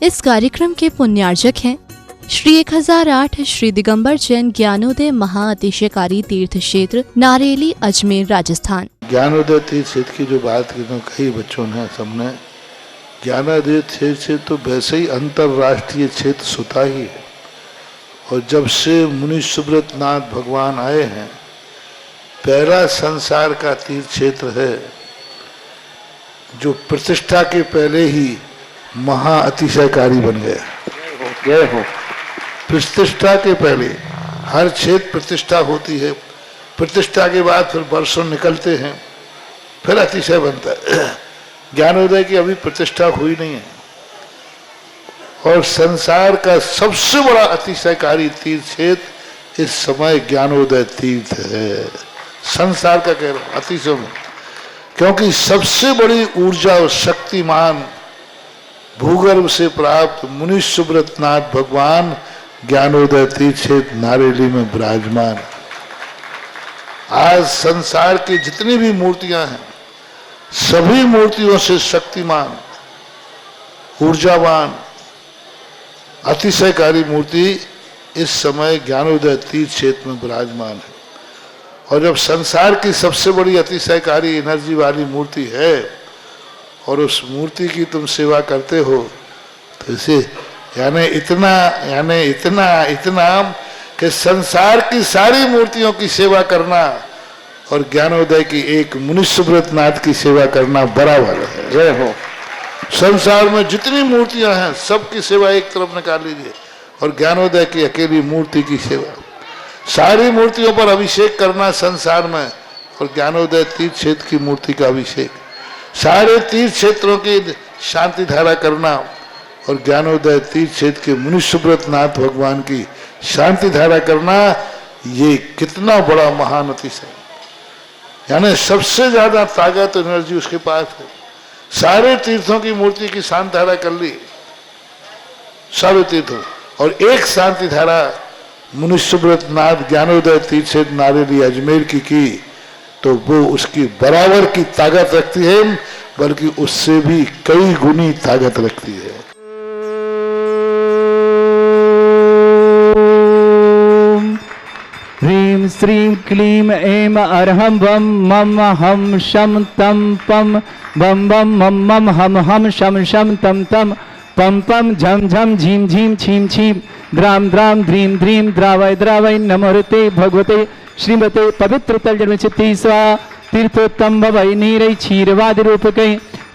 इस कार्यक्रम के पुण्यार्जक हैं श्री 1008 श्री दिगंबर जैन ज्ञानोदय महाअतिशयकारी तीर्थ क्षेत्र नारेली अजमेर राजस्थान। ज्ञानोदय तीर्थ क्षेत्र की जो बात की तो कई बच्चों ने सबने ज्ञानोदय तीर्थ क्षेत्र तो वैसे ही अंतर्राष्ट्रीय क्षेत्र सुता ही है। और जब से मुनि सुब्रत नाथ भगवान आए हैं, पहला संसार का तीर्थ क्षेत्र है जो प्रतिष्ठा के पहले ही महा अतिशयकारी बन गया। प्रतिष्ठा के पहले हर क्षेत्र प्रतिष्ठा होती है, प्रतिष्ठा के बाद फिर वर्षों निकलते हैं, फिर अतिशय बनता है। ज्ञानोदय की अभी प्रतिष्ठा हुई नहीं है। और संसार का सबसे बड़ा अतिशयकारी तीर्थ क्षेत्र इस समय ज्ञानोदय तीर्थ है। संसार का कह रहा हूं अतिशय में, क्योंकि सबसे बड़ी ऊर्जा और शक्तिमान भूगर्भ से प्राप्त मुनि सुब्रत नाथ भगवान ज्ञानोदय तीर्थ क्षेत्र नारेली में विराजमान। आज संसार की जितनी भी मूर्तियां हैं, सभी मूर्तियों से शक्तिमान, ऊर्जावान, अतिशयकारी मूर्ति इस समय ज्ञानोदय तीर्थ क्षेत्र में विराजमान है। और जब संसार की सबसे बड़ी अतिशयकारी एनर्जी वाली मूर्ति है और उस मूर्ति की तुम सेवा करते हो, तो इसे यानी इतना कि संसार की सारी मूर्तियों की सेवा करना और ज्ञानोदय की एक मुनि सुब्रत नाथ की सेवा करना बराबर है। जय हो। संसार में जितनी मूर्तियां हैं सबकी सेवा एक तरफ निकाल लीजिए और ज्ञानोदय की अकेली मूर्ति की सेवा। सारी मूर्तियों पर अभिषेक करना संसार में और ज्ञानोदय तीर्थ क्षेत्र की मूर्ति का अभिषेक, सारे तीर्थ क्षेत्रों की शांति धारा करना और ज्ञानोदय तीर्थ क्षेत्र के मुनि सुब्रत नाथ भगवान की शांति धारा करना, ये कितना बड़ा महान अतिशय। यानी सबसे ज्यादा ताकत एनर्जी उसके पास है। सारे तीर्थों की मूर्ति की शांति धारा कर ली, सारे तीर्थों, और एक शांति धारा मुनि सुब्रत नाथ ज्ञानोदय तीर्थ क्षेत्र नारेली अजमेर की तो वो उसकी बराबर की ताकत रखती है, बल्कि उससे भी कई गुनी ताकत रखती है। ह्रीं श्रीं क्लीं ऐं अर्हं वं मम हम शम तम पम बम बम मम मम हम हम शम शम तम तम पम पम झम झम झीम झीम छीम छीम द्राम द्राम द्रीम द्रीम द्रावय द्रावय नमोते भगवते श्रीमते पवित्र तल चित्ती स्वा तीर्थोत्तम भवै नीरै क्षीरवादि रूपकै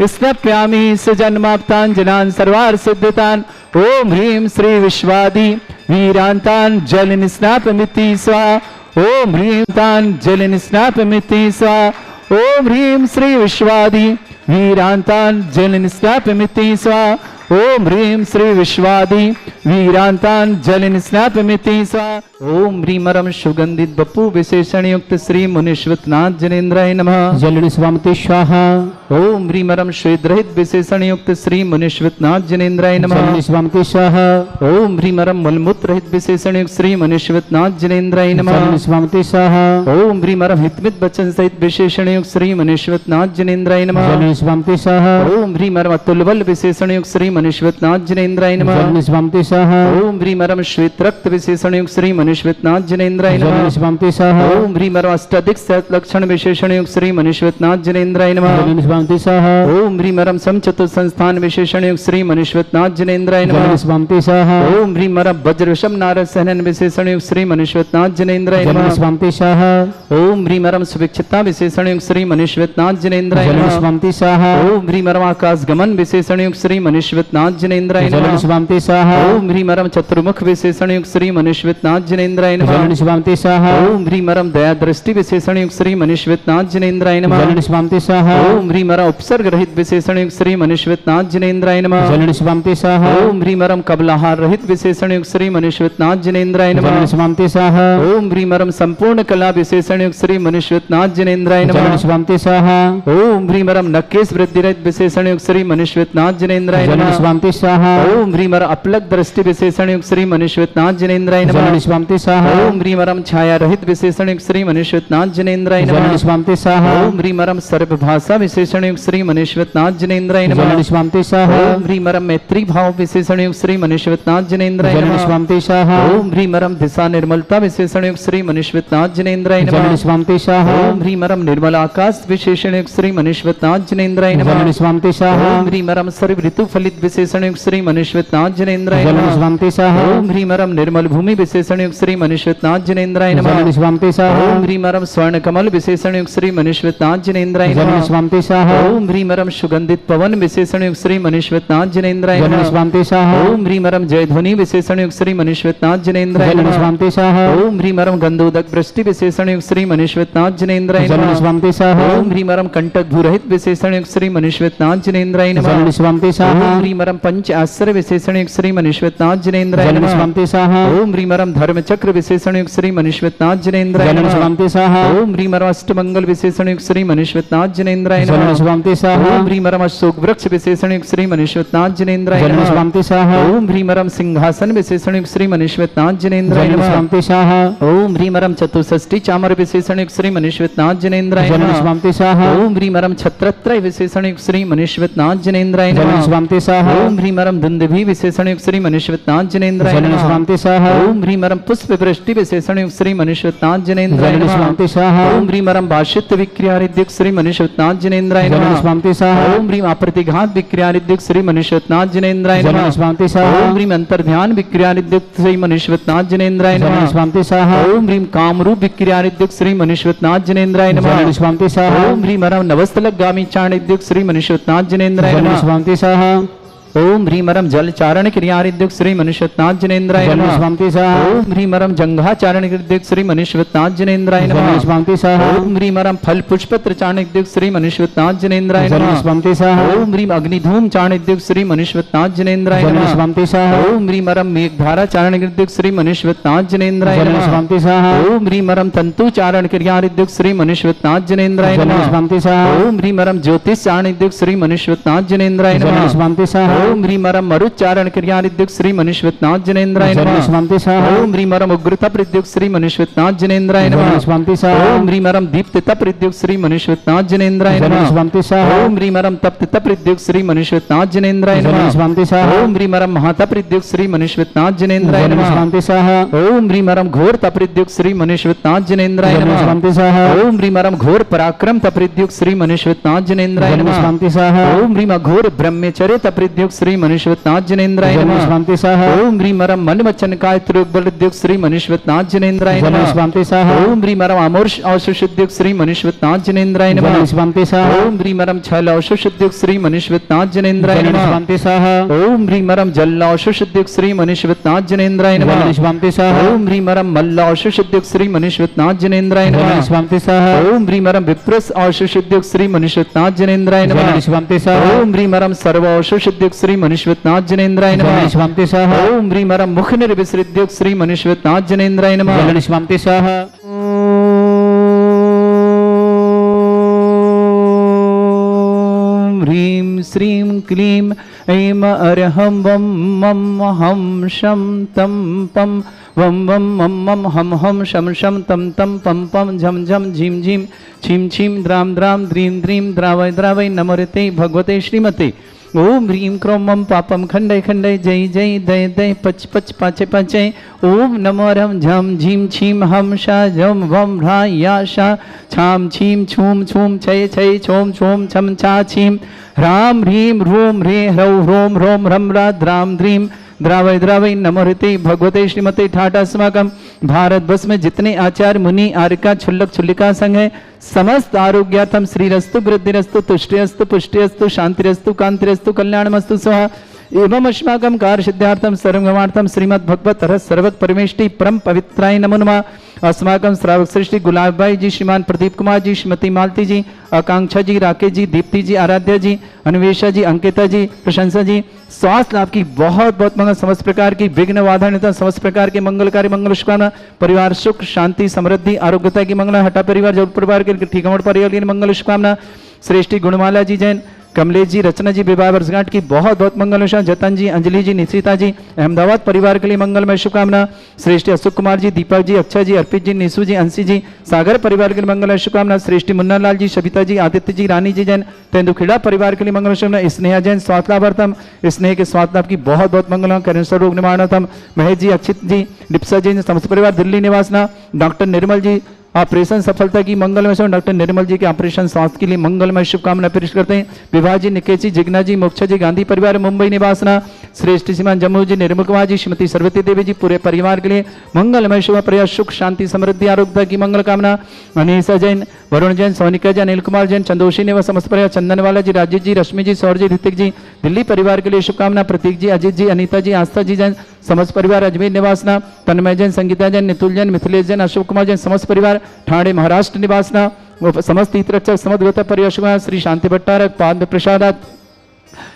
स्नप्यामि सजन्माप्तान् सर्वार सिद्धतान्। ओम ह्रीं श्री विश्वादि वीरांतान् जल निस्नापमिति स्वाहा। ओम ह्रीं तान् जल निस्नापमिति स्वाहा। ओम ह्रीं श्री विश्वादि वीरांतान् जल निस्नापमिति स्वाहा। ओम ह्रीं श्री विश्वादि वीरांतान् जल निस्नापमिति स्वाहा। ओम ह्रीमरम सुगंधित बपु विशेषण युक्त श्री मुनीश्वतनाथ जनेन्द्राय नमः। जल निस्वामति स्वाहा। ओम ह्रीमरम श्वेद्रहित विशेषण युक्त श्री मुनीश्वतनाथ जनेन्द्राय नमः। जल निस्वामति स्वाहा। ओम ह्रीमरम मलमूत्र रहित विशेषण युक्त श्री मुनीश्वतनाथ जनेन्द्राय नमः। जल निस्वामति स्वाहा। ओम ह्रीमरम हितमित वचन सहित विशेषण युक्त श्री मुनीश्वतनाथ जनेन्द्राय नमः। जल निस्वामति स्वाहा। ओम ह्रीमरम अतुलबल विशेषण युक्त श्री मुनीश्वतनाथ जनेन्द्राय नमः। जल निस्वामति स्वाहा। ओम ह्रीमरम श्वेत रक्त विशेषण युक्त श्री मुनीश्वतनाथ जनेन्द्राय नमः। जल निस्वामति स्वाहा। ओम ह्रीमरम अष्टाधिक सहस्र लक्षण विशेषण युक्त श्री मुनीश्वतनाथ जनेन्द्राय नमः। जल निस्वामति स्वाहा। ओम ह्रीमरम समचतुर संस्थान विशेषण युक्त श्री मुनीश्वतनाथ जनेन्द्राय नमः। जल निस्वामति स्वाहा। ओम ह्रीमरम वज्रवशम नारद सहनन विशेषण युक्त श्री मुनीश्वतनाथ जनेन्द्राय नमः। जल निस्वामति स्वाहा। ओम ह्रीमरम सुविक्षता विशेषण युक्त श्री मुनीश्वतनाथ जनेन्द्राय नमः। जल निस्वामति स्वाहा। ओम ह्रीमरम आकाश गमन विशेषण युक्त श्री मुनीश्वतनाथ जनेन्द्राय नमः। जल निस्वामति स्वाहा। ओम ह्रीमरम चतुर्मुख विशेषण युक्त श्री मुनीश्वतनाथ जनेन्द्राय नमः। जल निस्वामति स्वाहा। ओम ह्रीमरम दया दृष्टि विशेषण युक्त श्री मुनीश्वतनाथ जनेन्द्राय नमः। जल निस्वामति स्वाहा। ओम ह्रीमरम उपसर्ग रहित विशेषण युक्त श्री मुनीश्वतनाथ जनेन्द्राय नमः। जल निस्वामति स्वाहा। ओम ह्रीमरम कबलाहार रहित विशेषण युक्त श्री मुनीश्वतनाथ जनेन्द्राय नमः। जल निस्वामति स्वाहा। ओम ह्रीमरम संपूर्ण कला विशेषण युक्त श्री मुनीश्वतनाथ जनेन्द्राय नमः। जल निस्वामति स्वाहा। ओम ह्रीमरम नक्केश वृद्धि रहित विशेषण युक्त श्री मुनीश्वतनाथ जनेन्द्राय नमः। स्वामी स्वाहा ओम ह्रीम अपलक दृष्टि विशेषण युक्त श्री मनुष्यनाथ जनेन्द्राय नमः स्वामी स्वाहा ओम ह्रीम छाया रहित विशेषण युक्त श्री मनुष्यनाथ जनेन्द्राय नमः स्वामी स्वाहा ओम ह्रीम सर्व भाषा विशेषण युक्त श्री मनुष्यनाथ जनेन्द्राय नमः स्वामी स्वाहा ओम ह्रीम मैत्री भाव विशेषण युक्त श्री मनुष्यनाथ जनेन्द्राय नमः स्वामी स्वाहा ओम ह्रीम दिशा निर्मलता विशेषण युक्त श्री मनुष्यनाथ जनेन्द्राय नमः स्वामी स्वाहा ओम ह्रीम निर्मल आकाश विशेषण युक्त श्री मनुष्यनाथ जनेन्द्राय नमः स्वामी स्वाहा ओम ह्रीम सर्व ऋतु फलित विशेषण युक्त श्री मनुष्यनाथ जनेन्द्राय नमः स्वामी स्वाहा ओम ह्रीम निर्मल भूमि विशेषण युक्त श्री मनुष्यनाथ जनेन्द्राय नमः स्वामी स्वाहा ओम ह्रीम स्वर्ण कमल विशेषण युक्त श्री मनुष्यनाथ जनेन्द्राय नमः स्वामी स्वाहा ओम ह्रीम सुगंधित पवन विशेषण युक्त श्री मनुष्यनाथ जनेन्द्राय नमः स्वामी स्वाहा ओम ह्रीम जय ध्वनि विशेषण युक्त श्री मनुष्यनाथ जनेन्द्राय नमः स्वामी स्वाहा ओम ह्रीम गंधोदक वृष्टि विशेषण युक्त श्री मनुष्यनाथ जनेन्द्राय नमः स्वामी स्वाहा ओम ह्रीम कंटक भूरहित विशेषण युक्त श्री मनुष्यनाथ जनेन्द्राय नमः स्वामी स्वाहा ओम ह्रीम पंच आश्रय विशेषण युक्त श्री मनुष्यनाथ जनेन्द्राय नमः स्वामी स्वाहा ओम ह्रीम धर्म चक्र विशेषण युक्त श्री मनुष्यनाथ जनेन्द्राय नमः स्वामी स्वाहा ओम ह्रीम अष्टमंगल विशेषण युक्त श्री मनुष्यनाथ जनेन्द्राय नमः स्वामी स्वाहा ओम ह्रीम अशोक वृक्ष विशेषण युक्त श्री मनुष्यनाथ जनेन्द्राय नमः स्वामी स्वाहा ओम ह्रीम सिंहासन विशेषण युक्त श्री मनुष्यनाथ जनेन्द्राय नमः स्वामी स्वाहा ओम ह्रीम चतुष्षष्टि चामर विशेषण युक्त श्री मनुष्यनाथ जनेन्द्राय नमः स्वामी स्वाहा ओम ह्रीम छत्रत्रय विशेषण युक्त श्री मनुष्यनाथ जनेन्द्राय नमः स्वामी स्वाहा ओम ह्रीम दुंदुभि विशेषण युक्त श्री मनुष्यनाथ जनेन्द्राय नमः स्वामी स्वाहा ओम ह्रीम पुष्प वृष्टि विशेषण युक्त श्री मनुष्यनाथ जनेन्द्राय नमः स्वामी स्वाहा ओम ह्रीम भाषित विक्रियारिद्युक्त श्री मनुष्यनाथ जनेन्द्राय नमः स्वामी स्वाहा ओम ह्रीम अप्रतिघात विक्रियारिद्युक्त श्री मनुष्यनाथ जनेन्द्राय नमः स्वामी स्वाहा ओम ह्रीम अंतर्ध्यान विक्रियारिद्युक्त श्री मनुष्यनाथ जनेन्द्राय नमः स्वामी स्वाहा ओम ह्रीम कामरूप विक्रियारिद्युक्त श्री मनुष्यनाथ जनेन्द्राय नमः स्वामी स्वाहा ओम ह्रीम नवस्तलगामी चाणिद्युक्त श्री मनुष्यनाथ जनेन्द्राय नमः स्वामी स्वाहा ओम ह्रीम जल चारण क्रियारिद्युक्त श्री मनुष्यनाथ जनेन्द्राय नमः स्वामी स्वाहा ओम ह्रीम जंघा चारण क्रियारिद्युक्त श्री मनुष्यनाथ जनेन्द्राय नमः स्वामी स्वाहा ओम ह्रीम फल पुष्पत्र चाणिद्युक्त श्री मनुष्यनाथ जनेन्द्राय नमः स्वामी स्वाहा ओम ह्रीम अग्निधूम चाणिद्युक्त श्री मनुष्यनाथ जनेन्द्राय नमः स्वामी स्वाहा ओम ह्रीम मेघधारा चारण क्रियारिद्युक्त श्री मनुष्यनाथ जनेन्द्राय नमः स्वामी स्वाहा ओम ह्रीम तंतु चारण क्रियारिद्युक्त श्री मनुष्यनाथ जनेन्द्राय नमः स्वामी स्वाहा ओम ह्रीम ज्योतिष चाणिद्युक्त श्री मनुष्यनाथ जनेन्द्राय नमः स्वामी स्वाहा ओम ह्रीम मरुच्चारण क्रियारिद्युक्त श्री मनुष्यनाथ जनेन्द्राय नमः स्वामी स्वाहा ओम ह्रीम उग्रता प्रद्युक्त श्री मनुष्यनाथ जनेन्द्राय नमः स्वामी स्वाहा ओम ह्रीम दीप्तता प्रद्युक्त श्री मनुष्यनाथ जनेन्द्राय नमः स्वामी स्वाहा ओम ह्रीम तप्तता प्रद्युक्त श्री मनुष्यनाथ जनेन्द्राय नमः स्वामी स्वाहा ओम ह्रीम महाता प्रद्युक्त श्री मनुष्यनाथ जनेन्द्राय नमः स्वामी स्वाहा ओम ह्रीम घोर तप्रद्युक्त श्री मनुष्यनाथ जनेन्द्राय नमः स्वामी स्वाहा ओम ह्रीम घोर पराक्रम तप्रद्युक्त श्री मनुष्यनाथ जनेन्द्राय नमः स्वामी स्वाहा ओम ह्रीम घोर ब्रह्मचर्य तप्रद्युक्त श्री मनुष्यनाथ जनेन्द्राय नमः स्वामी स्वाहा ओम ह्रीम मन वचन काय त्रियुक्त श्री मनुष्यनाथ जनेन्द्राय नमः स्वामी स्वाहा ओम ह्रीम अमोर्ष औषुद्युक्त श्री मनुष्यनाथ जनेन्द्राय नमः स्वामी स्वाहा ओम ह्रीम छल औषुद्युक्त श्री मनुष्यनाथ जनेन्द्राय नमः स्वामी स्वाहा ओम ह्रीम जल औषुद्युक्त श्री मनुष्यनाथ जनेन्द्राय नमः स्वामी स्वाहा ओम ह्रीम मल्ल औषुद्युक्त श्री मनुष्यनाथ जनेन्द्राय नमः स्वामी स्वाहा ओम ह्रीम विप्रस औषुद्युक्त श्री मनुष्यनाथ जनेन्द्राय नमः स्वामी स्वाहा ओम ह्रीम सर्व औषुद्युक्त श्री मनुष्यनाथ जनेन्द्राय नमः स्वामी स्वाहा ओम ह्रीम मुख निर्विसृद्युक्त श्री मनुष्यनाथ जनेन्द्राय नमः स्वामी स्वाहा ओम ह्रीं श्रीं क्लीं ऐं अरहं वं मं हम शं तं पं वं वं मं मं हम हम शं शं तं तं पं पं झं झं झीं झीं छीं छीं द्रां द्रां द्रीं द्रीं द्रावय द्रावय नमोते भगवते श्रीमते ओम ह्रीं क्रों मम पापम खंडय खंडय जय जय दय दय पच पच पाचे पाचे ओम नमो रम झम झीम छीम हम शा झम वम ह्रा या शा छाम छीम छूम छूम छय छय छोम छोम छम छा छीम ह्राम ह्रीं ह्रूम ह्रे ह्रौ ह्रोम ह्रोम ह्रम रा द्राम द्रीम द्रावय द्रावय नमोहृते भगवते श्रीमते ठाटा अस्माकं भारत वर्ष में जितने आचार्य मुनि आर्यका छुल्लक छुल्लिका संघ है समस्त आरोग्यार्थम श्रीरस्तु वृद्धिरस्तु तुष्टिरस्तु पुष्टिरस्तु शांतिरस्तु कांतिरस्तु कल्याणमस्तु स्वाहा एवं अस्माकं कार्य सिद्धार्थम सर्वगमार्थम श्रीमद् भगवत रस सर्वक परमेष्टि परम पवित्राय नमो नमः। अस्माकं श्रावक सृष्टि गुलाब भाई जी, श्रीमान प्रदीप कुमार जी, श्रीमती मालती जी, आकांक्षा जी, राकेश जी, दीप्ति जी, आराध्या जी, अन्वेषा जी, अंकिता जी, प्रशंसा जी, स्वास्थ्य लाभ की बहुत बहुत मंगल, समस्त प्रकार की विघ्न बाधा, समस्त प्रकार के मंगलकारी मंगल शुभकामना, परिवार सुख शांति समृद्धि आरोग्यता की मंगला, हटा परिवार जब परिवार के ठीक परिवार की मंगल शुभकामना, श्रेष्ठी गुणमाला जी जैन, कमलेश जी, रचना जी विवाह वर्षगांठ की बहुत बहुत मंगल। जतन जी, अंजलि जी, निश्रिता जी, अहमदाबाद परिवार के लिए मंगलमय शुभकामना। श्रेष्ठ अशोक कुमार जी, दीपक जी, अक्षय जी, अर्पित जी, निशु जी, अंशी जी, सागर परिवार के लिए मंगलमय शुभकामना। श्रेष्ठ मुन्ना लाल जी, सविता जी, आदित्य जी, रानी जी जैन, तेंदुखेड़ा परिवार के लिए मंगल शुभकामना। स्नेहा जैन, स्वास्थ्य लाभार्थम, स्नेह के स्वास्थ्य लाभ की बहुत बहुत मंगल। कैंसर रोग निवारणार्थम महेश जी, अक्षित जी, डिप्सा जी, समस्त परिवार दिल्ली निवासना। डॉक्टर निर्मल जी, ऑपरेशन सफलता की मंगलमय शुभ। डॉक्टर निर्मल जी के ऑपरेशन स्वास्थ्य के लिए मंगलमय शुभकामना पेश करते हैं। विवाह जी, निकेश जी, जिग्ना जी, मोक्षा जी, गांधी परिवार मुंबई निवासना। श्रेष्ठ श्रीमान जम्मू जी, निर्मल कुमार जी, श्रीमती सरस्वती देवी जी, पूरे परिवार के लिए मंगलमय शुभ प्रयास, सुख शांति समृद्धि आरोग्य की मंगल कामना। अनीसा जैन, वरुण जैन, सोनिका जैन, अनिल कुमार जैन, चंदोशी ने व समस्त परिवार, चंदनवाला जी, राजीव जी, रश्मि जी, सौर जी, ऋतिक जी, दिल्ली परिवार के लिए शुभकामना। प्रतीक जी, अजीत जी, अनीता जी, आस्था जी जैन, समस्त परिवार अजमेर निवासना। तन्मय जैन, संगीता जैन, नितुल जैन, मिथिलेश जैन, अशोक कुमार जैन, समस्त परिवार ठाणे महाराष्ट्र निवासना। समस्त तीर्थरक्षक समस्त परिवार श्री शांति भट्टारक पाद प्रसादात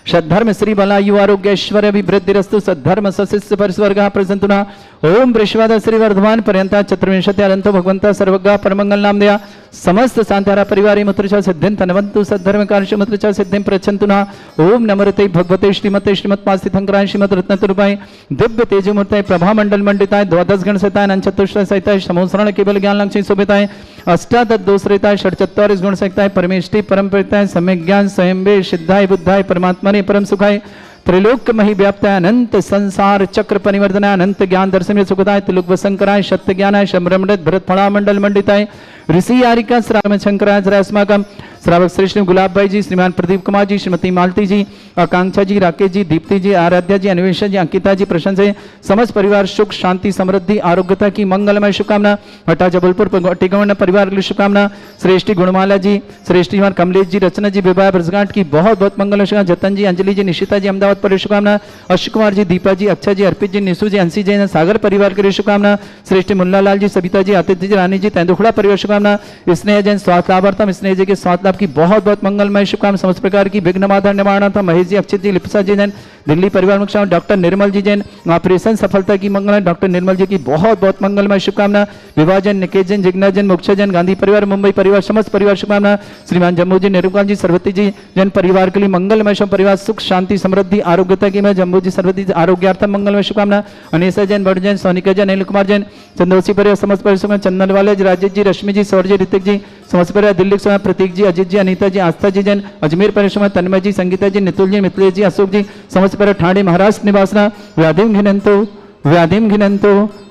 सद्धर्म श्री बलायु आरोग्य ऐश्वर्य अभिवृद्धिरस्तु सद्धर्म सशिष्य परिस्वर्ग प्रसंतुना। ओम वृषवाद श्री वर्धमान पर्यंता चतुर्विंशत्यारंतो भगवंता सर्वगा परमंगल नाम दया समस्त शांतारा परिवारे मुत्रचा सिद्धिं तनवन्तु सद्धर्म कार्य मुत्रचा सिद्धिं प्रचंतुना। ओम नमरते भगवते श्रीमते श्रीमत्पास्थितंकराय श्रीमद रत्नतुरूपाय दिव्य तेजोमूर्ताय प्रभा मंडल मंडिताय द्वादश गण सहिताय अनंतचतुष्टय सहिताय समोसरण केवल ज्ञान लक्ष्मी शोभिताय अष्टादश दोषरिताय षट्चत्वारिश गुण सहिताय परमेष्टि परम परिताय सम्यक ज्ञान स्वयंबे सिद्धाय बुद्धाय परमात्मने परम सुखाय त्रैलोक्यमहि व्याप्ताय अनंत संसार चक्र परिवर्तनाय अनंत ज्ञान दर्शन सुखदाय त्रिलोक वसंकराय सत्य ज्ञानाय शम्रमृत भरत फणा मंडल मंडिताय ऋषि यारिका श्रावण शंकराय अस्माकम श्रावक श्रेष्ठ गुलाब भाई जी, श्रीमान प्रदीप कुमार जी, श्रीमती मालती जी, आकांक्षा जी, राकेश जी, दीप्ति जी, आराध्या जी, अन्वेषा जी, अंकिता जी, प्रशंस से समस्त परिवार सुख शांति समृद्धि आरोग्यता की मंगलमय शुभकामना। हटा जबलपुर टिगवर्ण परिवार के लिए शुभकामना। श्रेष्ठी गुणमाला जी, श्रेष्ठी कमलेश जी, रचना जी विवाह वर्षगांठ की बहुत बहुत मंगल शुभकामना। जतन जी, अंजलि जी, निशिता जी, अहमदाबाद पर शुभकामना। अशोक कुमार जी, दीपा जी, अक्षय जी, अर्पित जी, निशु जी, अंशी जी, सागर परिवार के लिए शुभकामना। श्रेष्ठ मुन्ना लाल जी, सविता जी, आदित्य जी, रानी जी, तेंदुखेड़ा परिवार शुभकामना। स्नेह जैन स्वास्थ्य लाभार्थम, स्नेह जी के स्वास्थ्य लाभ की बहुत बहुत मंगलमय शुभकामना। समस्त प्रकार की विघ्न बाधा निवारणार्थम महेश जी, अक्षित जी, लिप्सा जी जैन, दिल्ली परिवार मुख्य। डॉक्टर निर्मल जी जैन ऑपरेशन सफलता की मंगल। डॉक्टर निर्मल जी की बहुत बहुत मंगलमय शुभकामना। विवाह जैन, निकेश जैन, जिग्ना जैन, मोक्षा जैन, गांधी परिवार मुंबई परिवार समस्त परिवार शुभकामना। श्रीमान जम्मू जी, निर्मल जी, सरस्वती जी जैन परिवार के लिए मंगलमय शुभ परिवार सुख शांति समृद्धि आरोग्यता की मैं जम्मू जी सरस्वती आरोग्यार्थम मंगलमय शुभकामना। अनीसा जैन, वरुण जैन, सोनिका जैन, अनिल कुमार जैन, चंदोसी परिवार समस्त परिवार, चंदनवाला जी, राजेश जी, रश्मि जी, सौर जी, ऋतिक जी, समस्त परिवार दिल्ली समय, प्रतीक जी, अजीत जी, अनीता जी, आस्था जी जैन, अजमेर परिश्रम, तन्मय जी, संगीता जी, नितुल जी, मिथिलेश जी, अशोक जी, समस्त परिवार ठाणे महाराष्ट्र निवासना।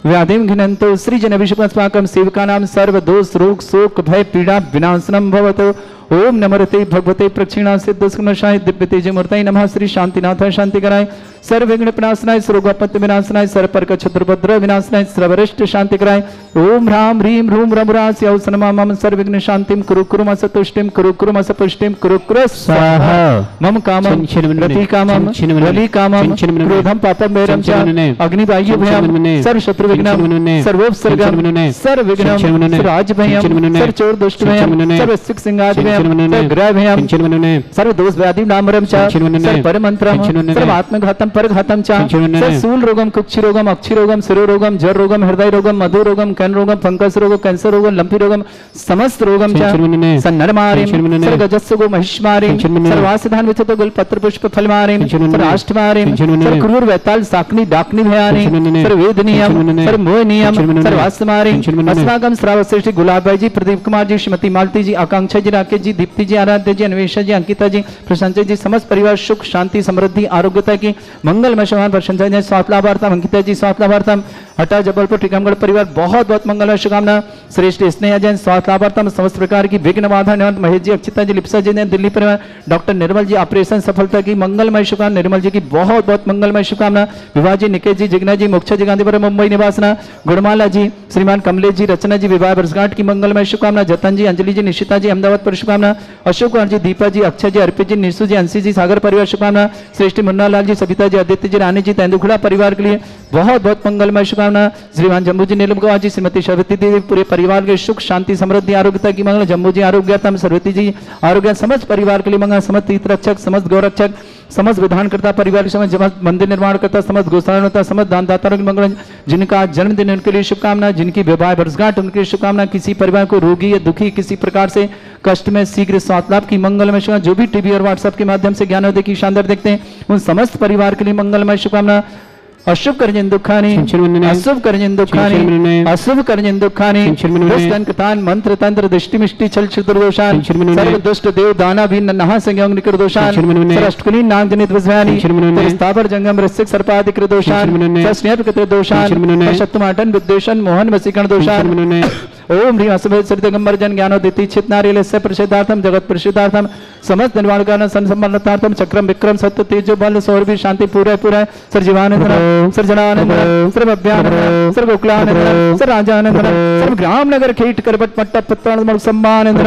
व्याधिम घिनंतो श्री जन अभिषेकम सेवका नाम सर्व दोष रोग शोक भय पीड़ा विनाशनम भवतो। ओम नमरते भगवते प्रक्षिणा सिद्धस्कमशाय दिव्य तेजमूर्तये नमः। श्री शांतिनाथाय शांति कराय सर्व विघ्न विनाशनाय सर्वोपत्ति विनाशनाय सर्वपर्क क्षत्रभद्र विनाशनाय सर्वरिष्ट शांति कराय। ओम ह्रां ह्रीं ह्रूं रघुरास्य औसनमा मम सर्व विघ्न शांतिं कुरु कुरु मस तुष्टिं कुरु कुरु मस पुष्टिं कुरु कुरु स्वाहा। मम कामं रति कामं वली कामं क्रोधं पापं वैरं च अग्निवायु भयं सर्व शत्रु विघ्नं सर्वोपसर्गं सर्व विघ्नं सर्वराज भयं सर्व चोर दुष्ट भयं सर्व सिख सिंहादि भयं सर्व ग्रह भयं सर्व दोष व्याधि नामरं च सर्व परमंत्रं सर्व आत्मघातं परघातं च सर्व शूल रोगम कुक्षि रोगम अक्षि रोगम शिरो रोगम जर रोगम हृदय रोगम मधु रोगम कैन रोगम फंगस रोगम कैंसर रोगम लंपी रोगम समस्त रोगम च सन्नरमारिं सर्व गजस्सुगो महिष्मारिं सर्वासिधान विचतो गुल पत्र पुष्प फलमारिं सर्व आष्टमारिं सर्व क्रूर वैताल साकनी डाकनी भयानि सर्व वेदनीयम सर्व मोहनीयम सर्व आसमारिं अस्माकं श्रावक श्रेष्ठ गुलाब भाई जी, प्रदीप कुमार जी, श्रीमती मालती जी, आकांक्षा जी, राकेश जी, दीप्ति जी, आराध्य जी, अन्वेषा जी, अंकिता जी, प्रशंसा जी, समस्त परिवार सुख शांति समृद्धि आरोग्यता की मंगलमय शुभकामना। प्रशंसा जी स्वास्थ्य लाभार्थम, अंकिता जी स्वास्थ्य लाभार्थम, हटा जबलपुर टीकमगढ़ परिवार बहुत बहुत मंगलमय शुभकामना। श्रेष्ठ स्नेहा जैन स्वास्थ्य लाभार्थम, समस्त प्रकार की विघ्न बाधा निवारण महेश जी, अक्षिता जी, लिप्सा जी, दिल्ली परिवार। डॉक्टर निर्मल जी ऑपरेशन सफलता की मंगलमय शुभकामना। निर्मल जी की बहुत बहुत मंगलमय शुभकामना। विवाह जी, निकेश जी, जिग्ना जी, मोक्षा जी, गांधी परिवार मुंबई निवासना। गुणमाला जी, श्रीमान कमलेश जी, रचना जी विवाह वर्षगांठ की मंगलमय शुभकामना। जतन जी, अंजलि जी, निशिता जी, अहमदाबाद पर शुभकामना। अशोक कुमार जी, दीपा जी, अक्षय जी, अर्पित जी, निशु जी, अंशी जी, सागर परिवार शुभकामना। श्रेष्ठ मुन्ना लाल जी, सविता जी, आदित्य जी, रानी जी, तेंदुखेड़ा परिवार के लिए बहुत बहुत मंगलमय शुभकामना। शुभकामना। श्रीमान जम्बू जी, नीलम कुमार जी, श्रीमती सरस्वती देवी, पूरे परिवार के सुख शांति समृद्धि आरोग्यता की मंगल। जम्बू जी आरोग्यतम, सरस्वती जी आरोग्य, समस्त परिवार के लिए मंगल। समस्त तीर्थरक्षक, समस्त गौरक्षक, समस्त विधानकर्ता परिवार के समस्त मंदिर निर्माण करता, समस्त गोसाता, समस्त दानदाताओं की मंगल। जिनका जन्मदिन उनके लिए शुभकामना, जिनकी विवाह वर्षगांठ उनके लिए शुभकामना। किसी परिवार को रोगी या दुखी किसी प्रकार से कष्ट में शीघ्र स्वास्थ्य लाभ की मंगलमय शुभकामना। जो भी टीवी और व्हाट्सएप के माध्यम से ज्ञानोदय की शानदार देखते हैं उन समस्त परिवार के लिए मंगलमय शुभकामना। अशुभ कर्जन दुखानी, अशुभ कर्जन दुखानी, अशुभ कर्जन दुखानी, दुष्टंकतान मंत्र तंत्र दृष्टि मिष्टि छल चतुर्दोषान, सर्व दुष्ट देव दाना भी नहा संयोग निकृदोषान, अष्टकुलीन नाग जनित विज्ञानी, स्थावर जंगम रसिक सर्पादि कृदोषान, स्नेह कृतदोषान, शत्रुमाटन विद्वेषण मोहन वसीकरण दोषान। ओम ह्रीं असुभेद सरितगंबर जन ज्ञानोदिति चित नारियलस्य प्रसिद्धार्थम जगत प्रसिद्धार्थम समस्त निर्वाण कारण संसम्मतार्थम चक्रम विक्रम सत्य तेजो बल सौरभि शांति पूरे पूरे सर्जीवानंद सर्जनानंद सर्वभ्यानंद सर्वकुलानंद सर्वराजानंद सर्वग्राम नगर खेट करपट मट्ट पत्रानंद सम्मानंद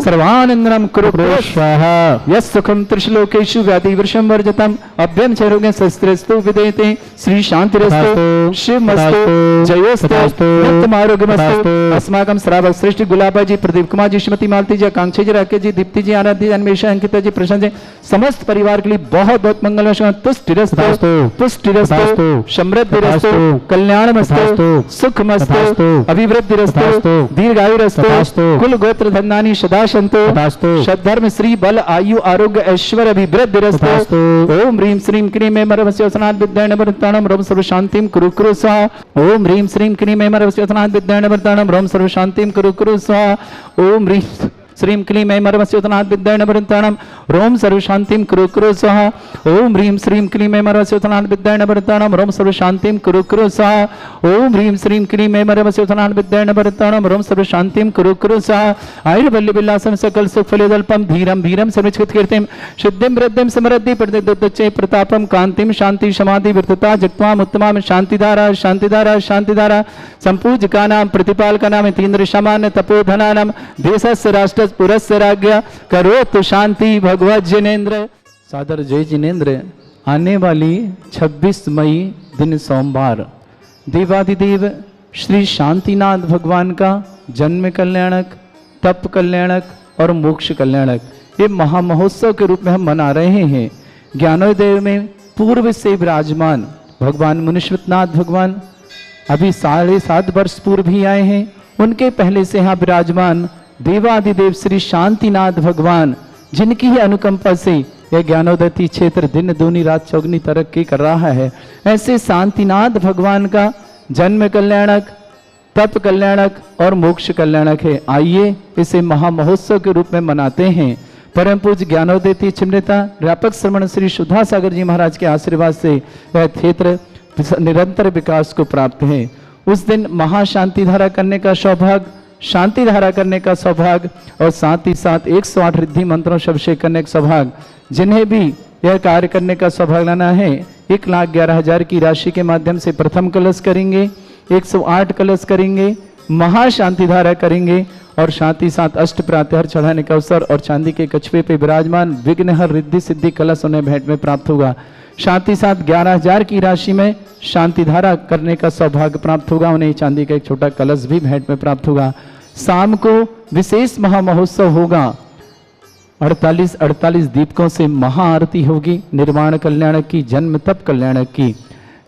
सर्वानंदनम कुरु स्वाहा। यस् सुखम त्रिशलोकेषु व्याधि वर्षम वर्जतम अभ्यम चरोगे शस्त्रस्तु विदेते श्री शांतिरस्तु शिवमस्तु जयोस्तु नित्यम आरोग्यमस्तु। अस्माकं श्रावक श्रेष्ठ गुलाबा जी, प्रदीप कुमार जी, श्रीमती मालती जी, आकांक्षी जी, राकेश जी, दीप्ति जी, आराध्य अन्वेषा, अंकिता जी, प्रशांत जी, समस्त परिवार के लिए बहुत बहुत मंगलमय तुष्टिरस्तु पुष्टिरस्तु समृद्धिरस्तु कल्याणमस्तु सुखमस्तु अभिवृद्धिरस्तु दीर्घायुरस्तु कुल गोत्र धन्यानि सदा सन्तु सद्धर्म श्री बल आयु आरोग्य ऐश्वर्य अभिवृद्धिरस्तु। ओम ह्रीं श्रीं क्रीं ऐं मरवस्योसनात् विद्याण वरदानं रोम सर्व शांतिं कुरु कुरु स्वाहा। ओम ह्रीं श्रीं क्रीं ऐं मरवस्योसनात् विद्याण वरदानं रोम सर्व शांतिं कुरु कुरु स्वाहा। ओम ह्रीं श्रीं क्लीं ऐं मरवस्योतनात् विद्याण वरदानं रोम सर्व शांतिं कुरु कुरु स्वाहा। ओम ह्रीं श्रीं क्लीं ऐं मरवस्योतनात् विद्याण वरदानं रोम सर्व शांतिं कुरु कुरु स्वाहा। ओम ह्रीं श्रीं क्लीं ऐं मरवस्योतनात् विद्याण वरदानं रोम सर्व शांतिं कुरु कुरु स्वाहा। आयुर्बल्य विलासं सकल सुख फलदल्पं धीरं धीरं सर्वचित कीर्तिं सिद्धिं वृद्धिं समृद्धि प्रतिदत्तचे प्रतापं कांतिं शांति समाधि वर्तता जगत्वाम उत्तमां शांतिधारा शांतिधारा शांतिधारा संपूजकानां प्रतिपालकानां तीन्द्र सामान्य तपोधनानां देशस्य राष्ट्र पुरस्य राज्ञ करोतु शांति भगवत जिनेन्द्र। सादर जय जिनेन्द्र। आने वाली 26 मई दिन सोमवार देवाधिदेव श्री शांतिनाथ भगवान का जन्म कल्याणक, तप कल्याणक और मोक्ष कल्याणक ये महामहोत्सव के रूप में हम मना रहे हैं। ज्ञानोदय में पूर्व से विराजमान भगवान मुनीश्वरनाथ भगवान अभी 7.5 वर्ष पूर्व ही आए हैं। उनके पहले से यहाँ विराजमान देवाधिदेव श्री शांतिनाथ भगवान, जिनकी ही अनुकंपा से यह ज्ञानोदय क्षेत्र दिन दूनी रात चौगनी तरक्की कर रहा है, ऐसे शांतिनाथ भगवान का जन्म कल्याणक, तप कल्याणक और मोक्ष कल्याणक है। आइए इसे महामहोत्सव के रूप में मनाते हैं। परम पूज्य ज्ञानोदय चिमृता व्यापक श्रमण श्री सुधा सागर जी महाराज के आशीर्वाद से यह क्षेत्र निरंतर विकास को प्राप्त है। उस दिन महाशांति धारा करने का सौभाग्य, शांति धारा करने का सौभाग्य और साथ ही साथ 108 रिद्धि मंत्रों से अभिषेक करने का सौभाग्य, जिन्हें भी यह कार्य करने का सौभाग्य लाना है 1,11,000 की राशि के माध्यम से प्रथम कलश करेंगे, 108 कलश करेंगे, महाशांति धारा करेंगे और साथ ही साथ अष्ट प्रातःहर चढ़ाने का अवसर और चांदी के कछुए पे विराजमान विघ्नहर रिद्धि सिद्धि कलश उन्हें भेंट में प्राप्त होगा। साथ ही साथ 11,000 की राशि में शांति धारा करने का सौभाग्य प्राप्त होगा। उन्हें चांदी का एक छोटा कलश भी भेंट में प्राप्त होगा। शाम को विशेष महामहोत्सव होगा। 48 दीपकों से महाआरती होगी निर्वाण कल्याणक की, जन्म तप कल्याणक की।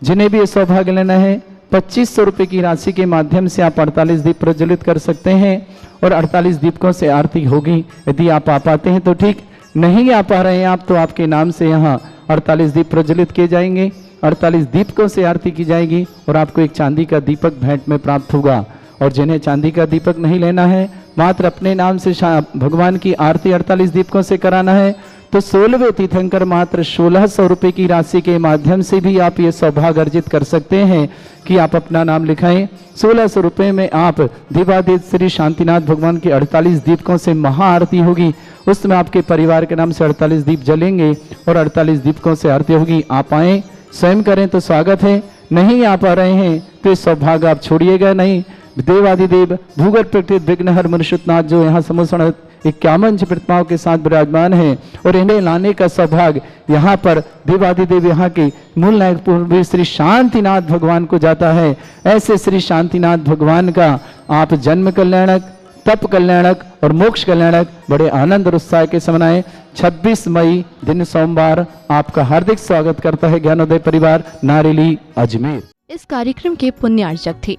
जिन्हें भी सौभाग्य लेना है 2500 रुपये की राशि के माध्यम से आप 48 दीप प्रज्वलित कर सकते हैं और 48 दीपकों से आरती होगी। यदि आप आ पाते हैं तो ठीक, नहीं आ पा रहे हैं आप तो आपके नाम से यहाँ 48 दीप प्रज्वलित किए जाएंगे, 48 दीपकों से आरती की जाएगी और आपको एक चांदी का दीपक भेंट में प्राप्त होगा। और जिन्हें चांदी का दीपक नहीं लेना है, मात्र अपने नाम से भगवान की आरती 48 दीपकों से कराना है, तो 16वें तीर्थंकर मात्र 1600 रुपये की राशि के माध्यम से भी आप ये सौभाग्य अर्जित कर सकते हैं कि आप अपना नाम लिखाएं। 1600 रुपये में आप देवादिदेव श्री शांतिनाथ भगवान की 48 दीपकों से महाआरती होगी। उसमें आपके परिवार के नाम से 48 दीप जलेंगे और 48 दीपकों से आरती होगी। आप आएँ, स्वयं करें तो स्वागत है। नहीं आ पा रहे हैं तो ये सौभाग्य आप छोड़िएगा नहीं। देवादिदेव भूगर्भ प्रकृति विघ्नहर मुनीश्वरनाथ जो यहाँ समोषण 51 प्रतिमाओं के साथ विराजमान हैं और इन्हें लाने का सौभाग्य यहाँ पर देवाधिदेव यहाँ के मूल नायक पूर्व श्री शांतिनाथ भगवान को जाता है। ऐसे श्री शांतिनाथ भगवान का आप जन्म कल्याणक, तप कल्याणक और मोक्ष कल्याणक बड़े आनंद और उत्साह के मनाएं। 26 मई दिन सोमवार आपका हार्दिक स्वागत करता है ज्ञानोदय परिवार नारेली अजमेर। इस कार्यक्रम के पुण्यार्चक थे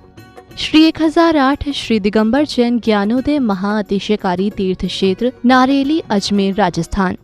श्री 1008 श्री दिगंबर जैन ज्ञानोदय महाअतिशयकारी तीर्थ क्षेत्र नारेली अजमेर राजस्थान।